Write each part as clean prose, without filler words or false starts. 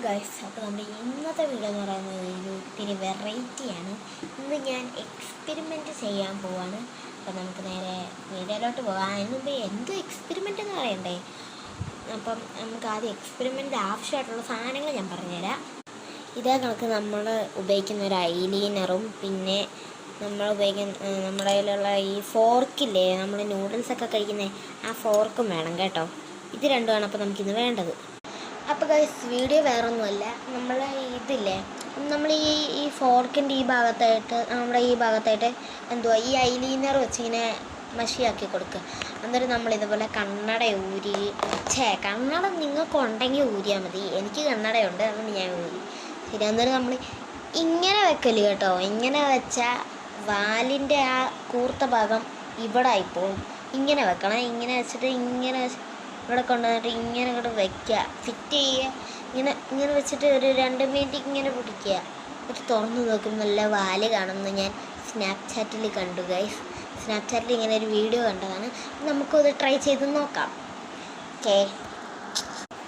Guys, അപ്പോൾ നമ്മുടെ ഇന്നത്തെ വീഡിയോ എന്ന് പറയുന്നത് ഒരു ഇത്തിരി വെറൈറ്റിയാണ്. ഇന്ന് ഞാൻ എക്സ്പെരിമെൻറ്റ് ചെയ്യാൻ പോവാണ്. അപ്പോൾ നമുക്ക് നേരെ വീഡിയോയിലോട്ട് പോകാം. അതിന് മുമ്പ് എന്തോ എക്സ്പെരിമെൻ്റ് എന്ന് പറയണ്ടേ. അപ്പം നമുക്ക് ആദ്യം എക്സ്പെരിമെൻ്റ് ആവശ്യമായിട്ടുള്ള സാധനങ്ങൾ ഞാൻ പറഞ്ഞുതരാം. ഇതേ കണക്ക് നമ്മൾ ഉപയോഗിക്കുന്ന ഒരു ഐലൈനറും പിന്നെ നമ്മൾ ഉപയോഗിക്കുന്ന നമ്മുടെ കയ്യിലുള്ള ഈ ഫോർക്കില്ലേ, നമ്മൾ നൂഡിൽസൊക്കെ കഴിക്കുന്ന ആ ഫോർക്കും വേണം കേട്ടോ. ഇത് രണ്ടുമാണ് അപ്പോൾ നമുക്കിന്ന് വേണ്ടത്. അപ്പോൾ ഗൈസ്, വീഡിയോ വേറൊന്നുമല്ല, നമ്മൾ ഇതില്ലേ, നമ്മൾ ഈ ഫോർക്കിൻ്റെ ഈ ഭാഗത്തായിട്ട് എന്തുവാ ഈ ഐലൈനർ വെച്ചിങ്ങനെ മഷിയാക്കി കൊടുക്കുക. അന്നേരം നമ്മളിതുപോലെ കണ്ണട ഊരി, കണ്ണട നിങ്ങൾക്ക് ഉണ്ടെങ്കിൽ ഊരിയാൽ മതി. എനിക്ക് കണ്ണടയുണ്ട്, അതുകൊണ്ട് ഞാൻ ഊരി. ശരി, അന്നേരം നമ്മൾ ഇങ്ങനെ വെക്കല് കേട്ടോ. ഇങ്ങനെ വെച്ചാൽ വാലിൻ്റെ ആ കൂർത്ത ഭാഗം ഇവിടെ ആയിപ്പോവും. ഇങ്ങനെ വെക്കണം. ഇങ്ങനെ വെച്ചിട്ട് ഇങ്ങനെ ഇവിടെ കൊണ്ടുവന്നിട്ട് ഇങ്ങനെ ഇങ്ങോട്ട് വയ്ക്കുക, ഫിറ്റ് ചെയ്യുക. ഇങ്ങനെ വെച്ചിട്ട് ഒരു 2 മിനിറ്റ് ഇങ്ങനെ പിടിക്കുക. എന്നിട്ട് തുറന്ന് നോക്കും, നല്ല വാല് കാണുമെന്ന് ഞാൻ സ്നാപ്ചാറ്റിൽ കണ്ടു ഗൈസ്. സ്നാപ്ചാറ്റിൽ ഇങ്ങനെ ഒരു വീഡിയോ കണ്ടതാണ്. നമുക്കത് ട്രൈ ചെയ്ത് നോക്കാം. ഓക്കെ,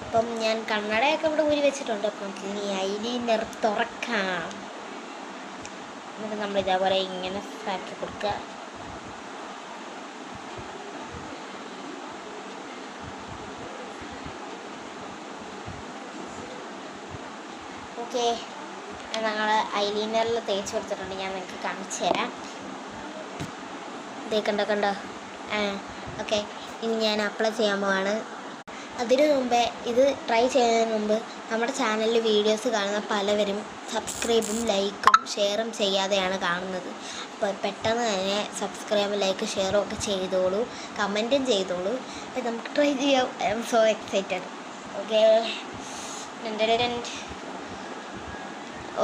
അപ്പം ഞാൻ കണ്ണടയൊക്കെ ഇവിടെ ഊരി വെച്ചിട്ടുണ്ട്. അപ്പം നമുക്ക് ഇനി ഐലൈനർ തുറക്കാം. എന്നിട്ട് നമ്മൾ ഇതേപോലെ ഇങ്ങനെ ആക്കി കൊടുക്കുക. ഓക്കെ, ഞങ്ങൾ ഐലൈനറിൽ തേച്ച് കൊടുത്തിട്ടുണ്ട്. ഞാൻ നിങ്ങൾക്ക് കാണിച്ചു തരാം. ഇതേ കണ്ടോ. ഓക്കെ, ഇനി ഞാൻ അപ്ലൈ ചെയ്യാൻ പോവാണ്. അതിനു മുമ്പേ, ഇത് ട്രൈ ചെയ്യുന്നതിന് മുമ്പ് നമ്മുടെ ചാനലിൽ വീഡിയോസ് കാണുന്ന പലവരും സബ്സ്ക്രൈബും ലൈക്കും ഷെയറും ചെയ്യാതെയാണ് കാണുന്നത്. അപ്പോൾ പെട്ടെന്ന് തന്നെ സബ്സ്ക്രൈബും ലൈക്ക് ഷെയറും ഒക്കെ ചെയ്തോളൂ, കമൻറ്റും ചെയ്തോളൂ. അപ്പോൾ നമുക്ക് ട്രൈ ചെയ്യാം. I M so excited. Okay,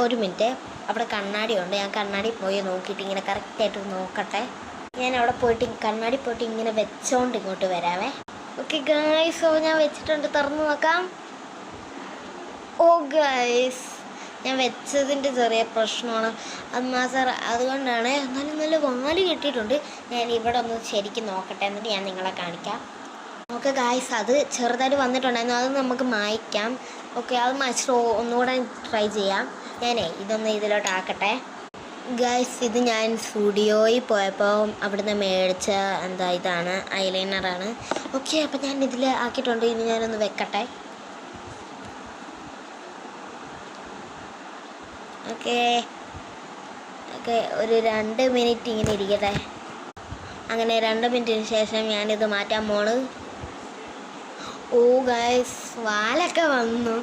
ഒരു മിനിറ്റ്. അവിടെ കണ്ണാടി ഉണ്ട്. ഞാൻ കണ്ണാടി പോയി നോക്കിയിട്ട് ഇങ്ങനെ കറക്റ്റായിട്ട് നോക്കട്ടെ. ഞാൻ അവിടെ പോയിട്ട് കണ്ണാടി പോയിട്ട് ഇങ്ങനെ വെച്ചോണ്ട് ഇങ്ങോട്ട് വരാവേ. ഓക്കെ ഗൈസ്, ഞാൻ വെച്ചിട്ടുണ്ട്. തുറന്ന് നോക്കാം. ഓ ഗൈസ്, ഞാൻ വെച്ചതിൻ്റെ ചെറിയ പ്രശ്നമാണ്. അതുകൊണ്ടാണ്. എന്നാലും നല്ല വാല് കിട്ടിയിട്ടുണ്ട്. ഞാൻ ഇവിടെ ഒന്ന് ശരിക്കും നോക്കട്ടെ, എന്നിട്ട് ഞാൻ നിങ്ങളെ കാണിക്കാം. ഓക്കെ ഗൈസ്, അത് ചെറുതായിട്ട് വന്നിട്ടുണ്ടായിരുന്നു. അത് നമുക്ക് മായ്ക്കാം. ഓക്കെ, അത് മായ്ച്ചിട്ട് ഒന്നുകൂടെ ട്രൈ ചെയ്യാം. ഇതൊന്ന് ഇതിലോട്ട് ആക്കട്ടെ ഗൈസ്. ഇത് ഞാൻ സ്റ്റുഡിയോയിൽ പോയപ്പോൾ അവിടുന്ന് മേടിച്ച ഇതാണ് ഐലൈനറാണ്. ഓക്കെ, അപ്പം ഞാൻ ഇതിൽ ആക്കിയിട്ടുണ്ട്. ഇനി ഞാനൊന്ന് വെക്കട്ടെ. ഓക്കെ, ഒരു 2 മിനിറ്റ് ഇങ്ങനെ ഇരിക്കട്ടെ. അങ്ങനെ 2 മിനിറ്റിന് ശേഷം ഞാനിത് മാറ്റാൻ പോണ്. ഓ ഗൈസ്, വാലൊക്കെ വന്നു.